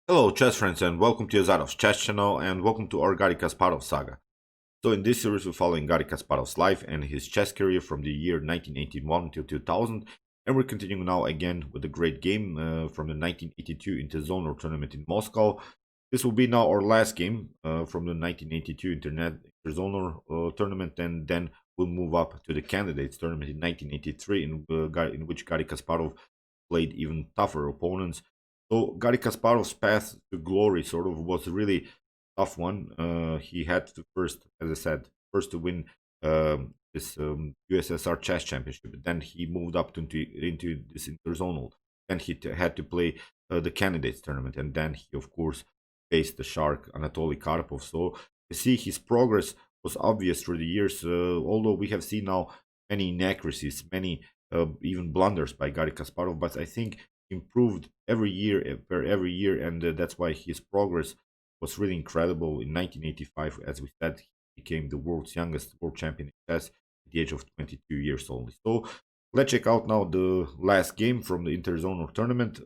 Hello chess friends and welcome to Azarov's chess channel and welcome to our Garry Kasparov saga. So in this series we're following Garry Kasparov's life and his chess career from the year 1981 until 2000, and we're continuing now again with a great game from the 1982 Interzonal tournament in Moscow. This will be now our last game from the 1982 Interzonal tournament, and then we'll move up to the candidates tournament in 1983 in which Garry Kasparov played even tougher opponents. So Garry Kasparov's path to glory sort of was really tough one. He had to first, as I said, first to win this USSR Chess Championship. Then he moved up into this Interzonal. Then he had to play the candidates tournament, and then he of course faced the shark Anatoly Karpov. So you see his progress was obvious through the years. Although we have seen now many inaccuracies, many even blunders by Garry Kasparov, but I think improved every year, and that's why his progress was really incredible. In 1985, as we said, he became the world's youngest world champion in chess at the age of 22 years only. So let's check out now the last game from the Interzonal tournament.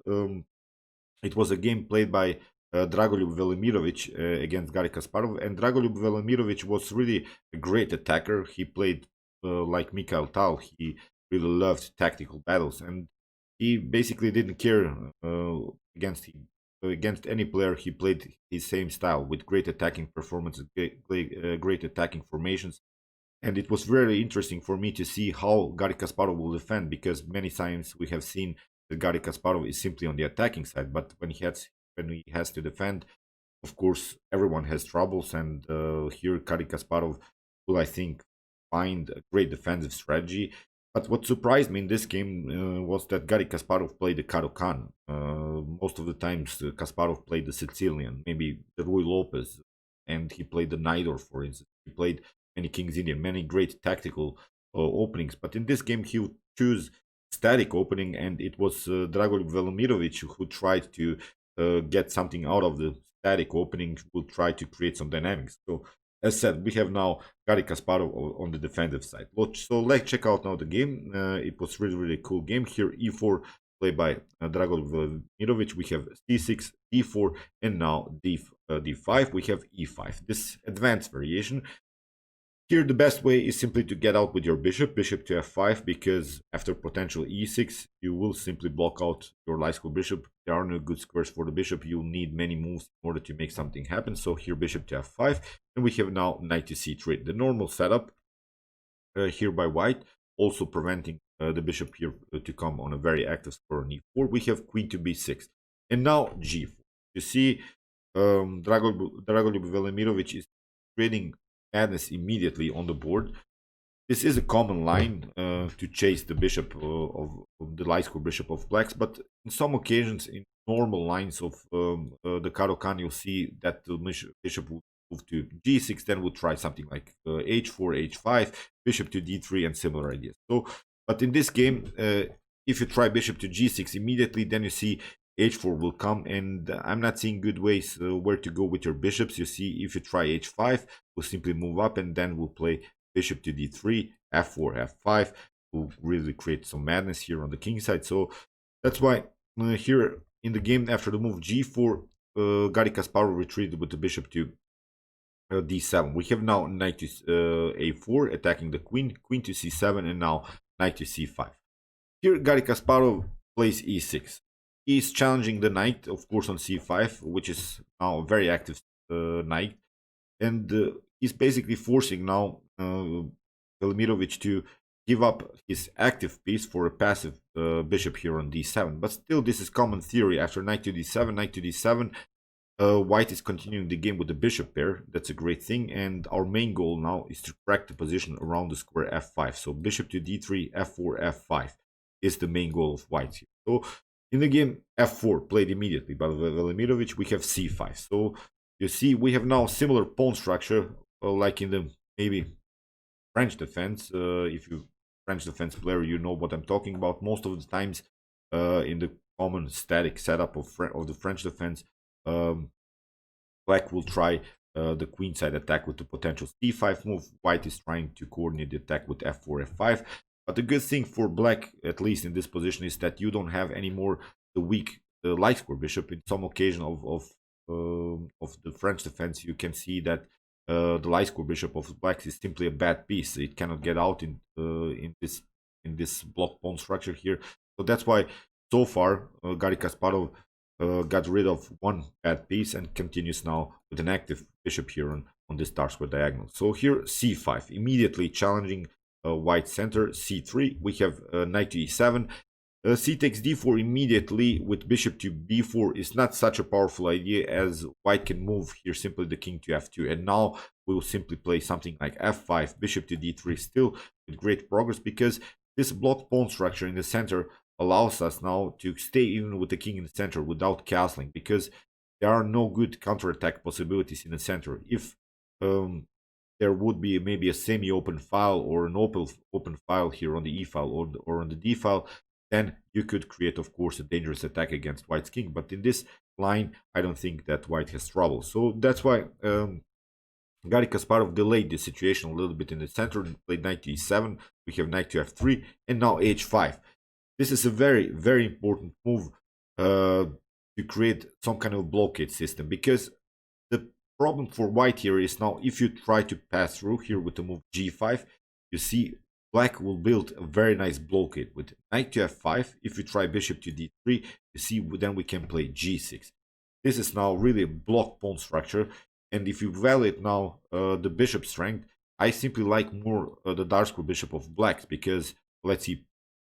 It was a game played by Dragoljub Velimirović against Garry Kasparov, and Dragoljub Velimirović was really a great attacker. He played like Mikhail Tal. He really loved tactical battles, and he basically didn't care against any player. He played his same style with great attacking performances, great attacking formations, and it was very interesting for me to see how Garry Kasparov will defend, because many times we have seen that Garry Kasparov is simply on the attacking side, but when he has to defend, of course, everyone has troubles, and here Garry Kasparov will, I think, find a great defensive strategy. But what surprised me in this game was that Garry Kasparov played the Caro Kann. Most of the times Kasparov played the Sicilian, maybe the Ruy Lopez, and he played the Najdorf, for instance. He played many King's Indian, many great tactical openings. But in this game he would choose static opening, and it was Dragoljub Velimirović who tried to get something out of the static opening, who tried to create some dynamics. So as said, we have now Garry Kasparov on the defensive side. So let's check out now the game. It was really cool game. Here e4 played by Dragoljub Velimirović. We have c6, d4, and now d5. We have e5. This advanced variation. Here the best way is simply to get out with your bishop to f5, because after potential e6 you will simply block out your light square bishop. There are no good squares for the bishop. You'll need many moves in order to make something happen. So here bishop to f5, and we have now knight to c3. The normal setup here by white, also preventing the bishop here to come on a very active square on e4. We have queen to b6, and now g4. You see Dragoljub Velimirović is creating madness immediately on the board. This is a common line to chase the bishop of the light square bishop of blacks, but in some occasions, in normal lines of the Caro Kann, you'll see that the bishop will move to g6, then we'll try something like h4, h5, bishop to d3, and similar ideas. So, but in this game, if you try bishop to g6 immediately, then you see h4 will come, and I'm not seeing good ways where to go with your bishops. You see, if you try h5, we'll simply move up, and then we'll play bishop to d3, f4, f5. We'll really create some madness here on the king side. So that's why here in the game, after the move g4, Garry Kasparov retreated with the bishop to d7. We have now knight to a4, attacking the queen, queen to c7, and now knight to c5. Here Garry Kasparov plays e6. He's challenging the knight, of course, on c5, which is now a very active knight. And he's basically forcing now Velimirović to give up his active piece for a passive bishop here on d7. But still, this is common theory. After knight to d7, white is continuing the game with the bishop pair. That's a great thing. And our main goal now is to crack the position around the square f5. So bishop to d3, f4, f5 is the main goal of white here. So in the game, f4 played immediately by Velimirović. We have c5. So you see, we have now similar pawn structure like in the maybe French defense. If you French defense player, you know what I'm talking about. Most of the times in the common static setup of the French defense, black will try the queenside attack with the potential c5 move. White is trying to coordinate the attack with f4, f5. But the good thing for black, at least in this position, is that you don't have anymore the weak the light square bishop. In some occasion of the French defense, you can see that the light square bishop of blacks is simply a bad piece. It cannot get out in this block pawn structure here. So that's why so far Garry Kasparov got rid of one bad piece and continues now with an active bishop here on this dark square diagonal. So here c5, immediately challenging white center. c3, we have knight to e7. C takes d4 immediately with bishop to b4 is not such a powerful idea, as white can move here simply the king to f2. And now we will simply play something like f5, bishop to d3, still with great progress, because this block pawn structure in the center allows us now to stay even with the king in the center without castling, because there are no good counterattack possibilities in the center. If there would be maybe a semi-open file or an open file here on the e file or on the d file, then you could create, of course, a dangerous attack against white's king. But in this line, I don't think that white has trouble. So that's why Garry Kasparov delayed the situation a little bit in the center, played knight to e7, we have knight to f3, and now h5. This is a very, very important move to create some kind of blockade system, because the problem for white here is now if you try to pass through here with the move g5, you see black will build a very nice blockade with knight to f5. If we try bishop to d3, you see then we can play g6. This is now really a block pawn structure, and if you evaluate now the bishop strength, I simply like more the dark square bishop of blacks, because let's see,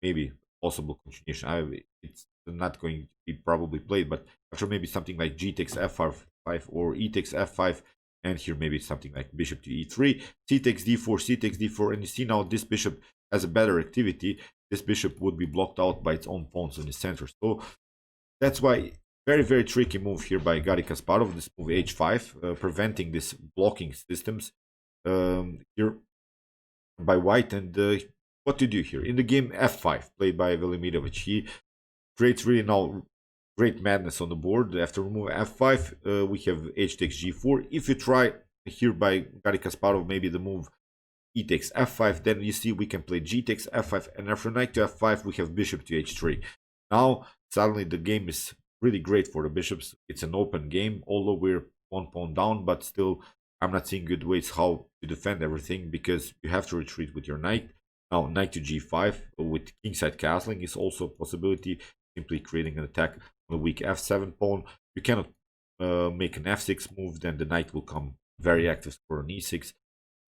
maybe possible continuation. It's not going to be probably played, but after maybe something like g takes f5 or e takes f5, and here maybe something like bishop to e3, c takes d4, c takes d4, and you see now this bishop has a better activity. This bishop would be blocked out by its own pawns in the center. So that's why very, very tricky move here by Garry Kasparov, this move h5, preventing this blocking systems here by white. And what to do here? In the game f5, played by Velimirović, he creates really now great madness on the board. After move f5, we have h takes g4. If you try here by Garry Kasparov, maybe the move e takes f5, then you see we can play g takes f5, and after knight to f5, we have bishop to h3. Now, suddenly the game is really great for the bishops. It's an open game, although we're one pawn down, but still, I'm not seeing good ways how to defend everything, because you have to retreat with your knight. Now, knight to g5 with kingside castling is also a possibility, simply creating an attack on the weak f7 pawn. You cannot make an f6 move, then the knight will come very active for an e6.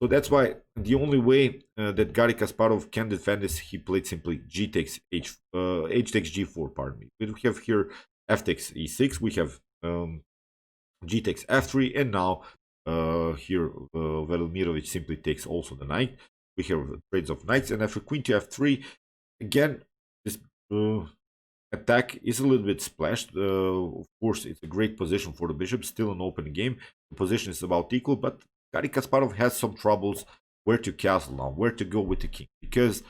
So that's why the only way that Garry Kasparov can defend is he played simply g takes h takes g4, pardon me. We have here f takes e6, we have g takes f3, and now here Velimirović simply takes also the knight. We have trades of knights, and after queen to f3, again, this attack is a little bit splashed. Of course, it's a great position for the bishop, still an open game. The position is about equal, but Garry Kasparov has some troubles where to castle now, where to go with the king, because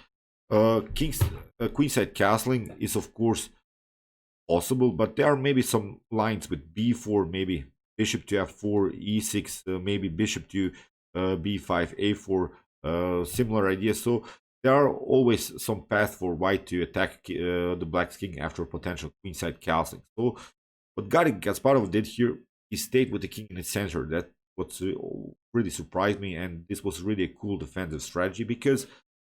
queenside castling is of course possible, but there are maybe some lines with b4, maybe bishop to f4, e6, maybe bishop to b5, a4, similar ideas. So there are always some path for white to attack the black's king after potential queenside castling. So what Garry Kasparov did here, he stayed with the king in the center. That what really surprised me, and this was really a cool defensive strategy, because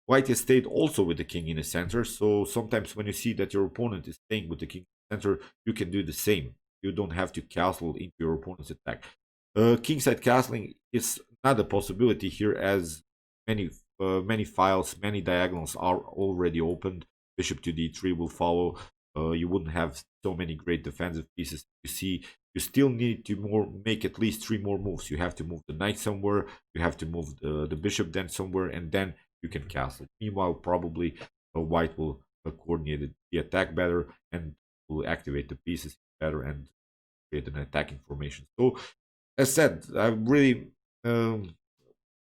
white has stayed also with the king in the center. So sometimes when you see that your opponent is staying with the king in the center, you can do the same. You don't have to castle into your opponent's attack. Kingside castling is not a possibility here, as many files, many diagonals are already opened. Bishop to d3 will follow. You wouldn't have so many great defensive pieces. You see, you still need to make at least 3 more moves. You have to move the knight somewhere, you have to move the bishop then somewhere, and then you can castle. Meanwhile, probably white will coordinate the attack better and will activate the pieces better and create an attacking formation. So, as said, I really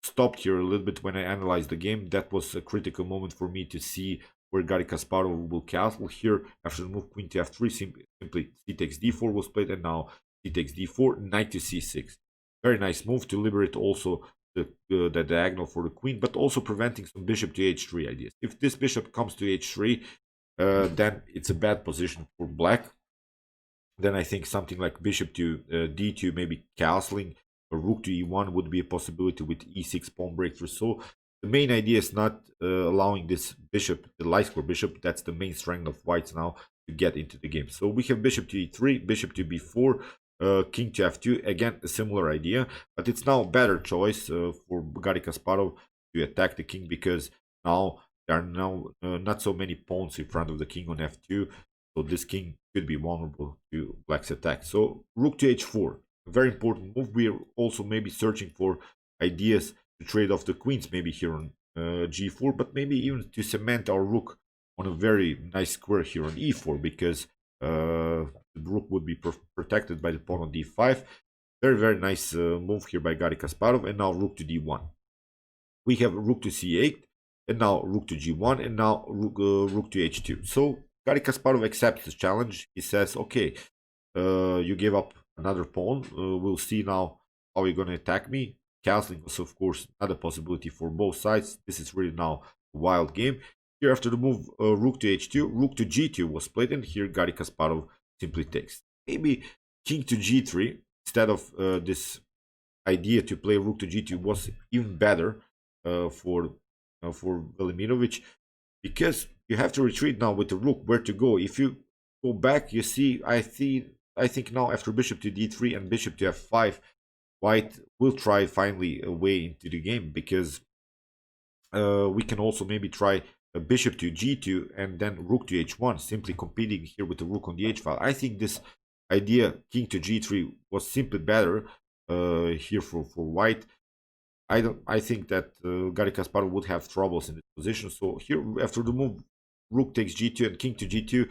stopped here a little bit when I analyzed the game. That was a critical moment for me to see where Garry Kasparov will castle here. After the move queen to f3, simply c takes d4 was played, and now c takes d4, knight to c6. Very nice move to liberate also the diagonal for the queen, but also preventing some bishop to h3 ideas. If this bishop comes to h3, then it's a bad position for black. Then I think something like bishop to d2, maybe castling, or rook to e1 would be a possibility with e6 pawn breakthrough. So the main idea is not allowing this bishop, the light square bishop, that's the main strength of whites now, to get into the game. So we have bishop to e3, bishop to b4, king to f2. Again, a similar idea, but it's now a better choice for Garry Kasparov to attack the king, because now there are now not so many pawns in front of the king on f2. So this king could be vulnerable to black's attack. So rook to h4, a very important move. We are also maybe searching for ideas to trade off the queens, maybe here on g4, but maybe even to cement our rook on a very nice square here on e4, because the rook would be protected by the pawn on d5. Very, very nice move here by Garry Kasparov. And now rook to d1. We have rook to c8, and now rook to g1, and now rook to h2. So Garry Kasparov accepts this challenge. He says, okay, you gave up another pawn. We'll see now how you're going to attack me. Castling was, of course, not a possibility for both sides. This is really now a wild game. Here, after the move rook to h2, rook to g2 was played, and here Garry Kasparov simply takes. Maybe king to g3, instead of this idea to play rook to g2, was even better for Velimirović, because you have to retreat now with the rook. Where to go? If you go back, you see, I think now after bishop to d3 and bishop to f5, white will try finally a way into the game, because we can also maybe try a bishop to g2 and then rook to h1, simply competing here with the rook on the h file. I think this idea, king to g3, was simply better here for white. I think that Garry Kasparov would have troubles in this position. So here, after the move rook takes g2 and king to g2,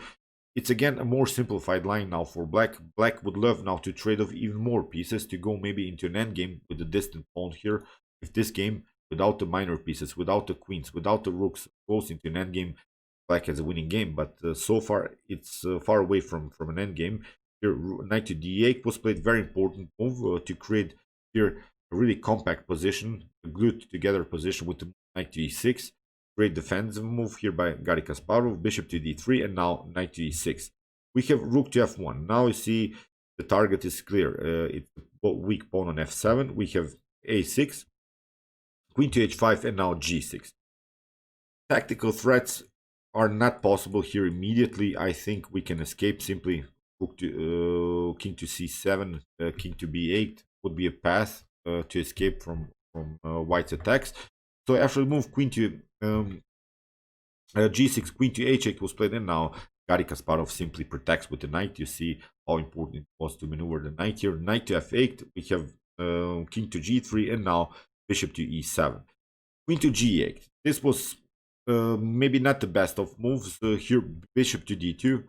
it's again a more simplified line now for black. Black would love now to trade off even more pieces to go maybe into an endgame with the distant pawn here. If this game, without the minor pieces, without the queens, without the rooks, goes into an endgame, black has a winning game. But so far, it's far away from an endgame. Here, knight to d8 was played. Very important move to create here a really compact position, a glued together position with the knight to e6. Great defensive move here by Garry Kasparov. Bishop to d3, and now knight to e6. We have rook to f1. Now you see the target is clear. It's a weak pawn on f7. We have a6, queen to h5, and now g6. Tactical threats are not possible here immediately. I think we can escape simply rook to king to c7, king to b8 would be a path to escape from white's attacks. So after the move queen to g6, queen to h8 was played, and now Garry Kasparov simply protects with the knight. You see how important it was to maneuver the knight here. Knight to f8, we have king to g3, and now bishop to e7. Queen to g8. This was maybe not the best of moves. Here, bishop to d2,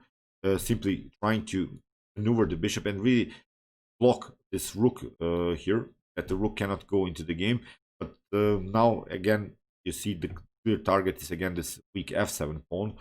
simply trying to maneuver the bishop and really block this rook here, that the rook cannot go into the game. But now, again, you see the clear target is again this weak f7 pawn.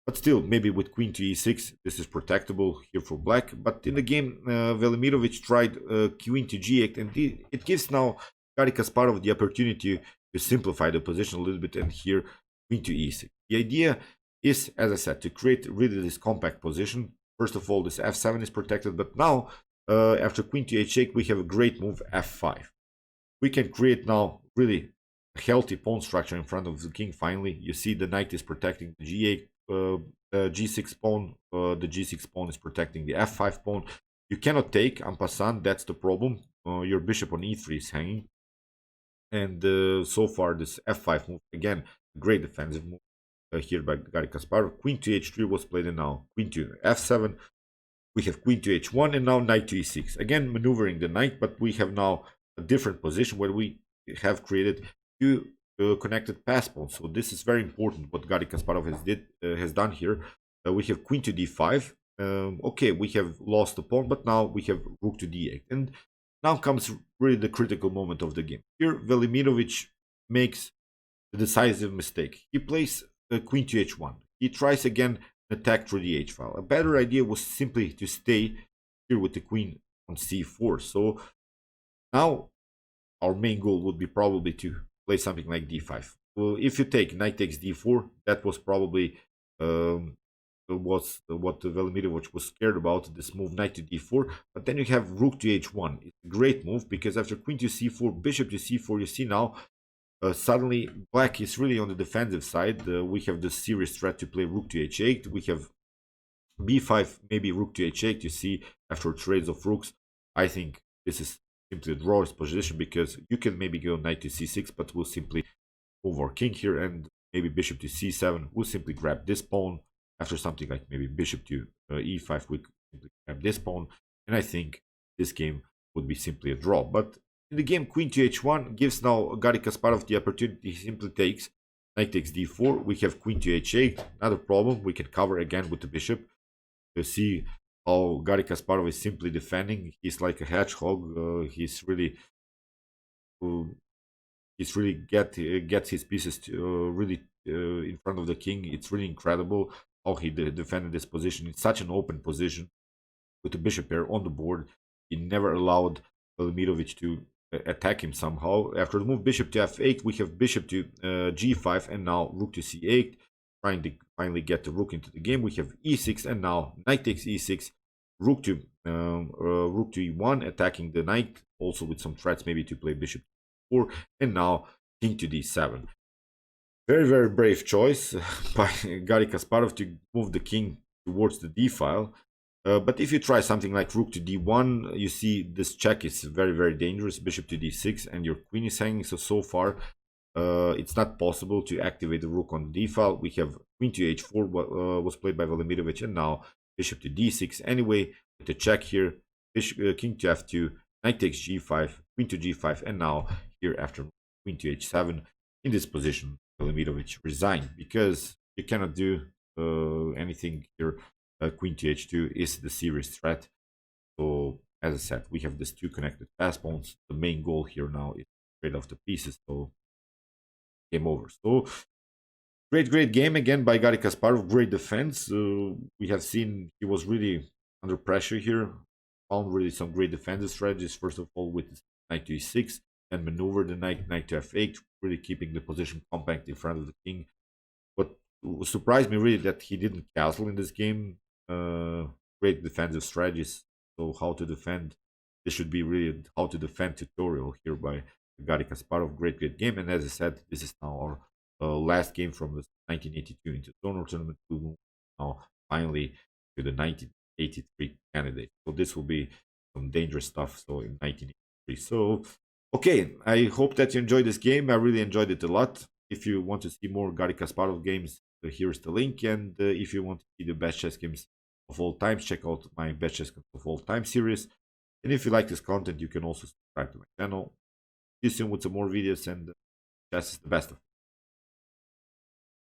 But still, maybe with queen to e6, this is protectable here for black. But in the game, Velimirović tried queen to g8, and it gives now Garry Kasparov the opportunity to simplify the position a little bit, and here queen to e6. The idea is, as I said, to create really this compact position. First of all, this f7 is protected, but now after queen to h8, we have a great move f5. We can create now really a healthy pawn structure in front of the king. Finally, you see the knight is protecting the g8, g6 pawn. The g6 pawn is protecting the f5 pawn. You cannot take en passant. That's the problem. Your bishop on e3 is hanging, and so far this f5 move, again, a great defensive move here by Garry Kasparov. Queen to h3 was played, and now queen to f7. We have queen to h1, and now knight to e6. Again, maneuvering the knight, but we have now a different position where we have created two connected pass pawns. So this is very important what Garry Kasparov has done here. We have queen to d5. Okay, we have lost the pawn, but now we have rook to d8. And now comes really the critical moment of the game. Here, Velimirović makes the decisive mistake. He plays queen to h1. He tries again an attack through the h file. A better idea was simply to stay here with the queen on c4. So now our main goal would be probably to play something like d5. Well, if you take knight takes d4, that was probably was what Velimirović was scared about, this move knight to d4. But then you have rook to h1. It's a great move because after queen to c4, bishop to c4, you see now suddenly black is really on the defensive side. We have the serious threat to play rook to h8. We have b5, maybe rook to h8. You see after trades of rooks, I think this is simply a draw position because you can maybe go knight to c6, but we'll simply move our king here, and maybe bishop to c7. We'll simply grab this pawn. After something like maybe bishop to e5, we simply grab this pawn, and I think this game would be simply a draw. But in the game, queen to h1 gives now Garry Kasparov the opportunity. He simply takes knight takes d4. We have queen to h8, not a problem. We can cover again with the bishop. You see how Garry Kasparov is simply defending. He's like a hedgehog. He's really gets his pieces to, really in front of the king. It's really incredible how he defended this position in such an open position with the bishop pair on the board. He never allowed Velimirović to attack him somehow. After the move bishop to f8, we have bishop to g5, and now rook to c8, trying to finally get the rook into the game. We have e6, and now knight takes e6, rook to e1, attacking the knight, also with some threats maybe to play bishop to 4, and now king to d7. Very, very brave choice by Garry Kasparov to move the king towards the d file. But if you try something like rook to d1, you see this check is very, very dangerous. Bishop to d6, and your queen is hanging. So far, it's not possible to activate the rook on the d file. We have queen to h4 was played by Velimirović, and now bishop to d6. Anyway, with the check here, king to f2, knight takes g5, queen to g5, and now here after queen to h7, in this position, Velimirović resigned because you cannot do anything here. Queen to h2 is the serious threat. So as I said, we have these two connected pass pawns. The main goal here now is to trade off the pieces. So game over. So great game again by Garry Kasparov. Great defense. We have seen he was really under pressure here. Found really some great defensive strategies. First of all, with knight to e6 and maneuver the knight to f8, really keeping the position compact in front of the king. But surprised me really that he didn't castle in this game. Great defensive strategies. So how to defend, this should be really how to defend tutorial here by Garry Kasparov. Great game. And as I said, this is now our last game from the 1982 Interzonal tournament. We move now finally to the 1983 candidate. So this will be some dangerous stuff. So in 1983. So okay, I hope that you enjoyed this game. I really enjoyed it a lot. If you want to see more Garry Kasparov games, here's the link. And if you want to see the best chess games of all times, check out my best chess games of all time series. And if you like this content, you can also subscribe to my channel. See you soon with some more videos, and chess is the best of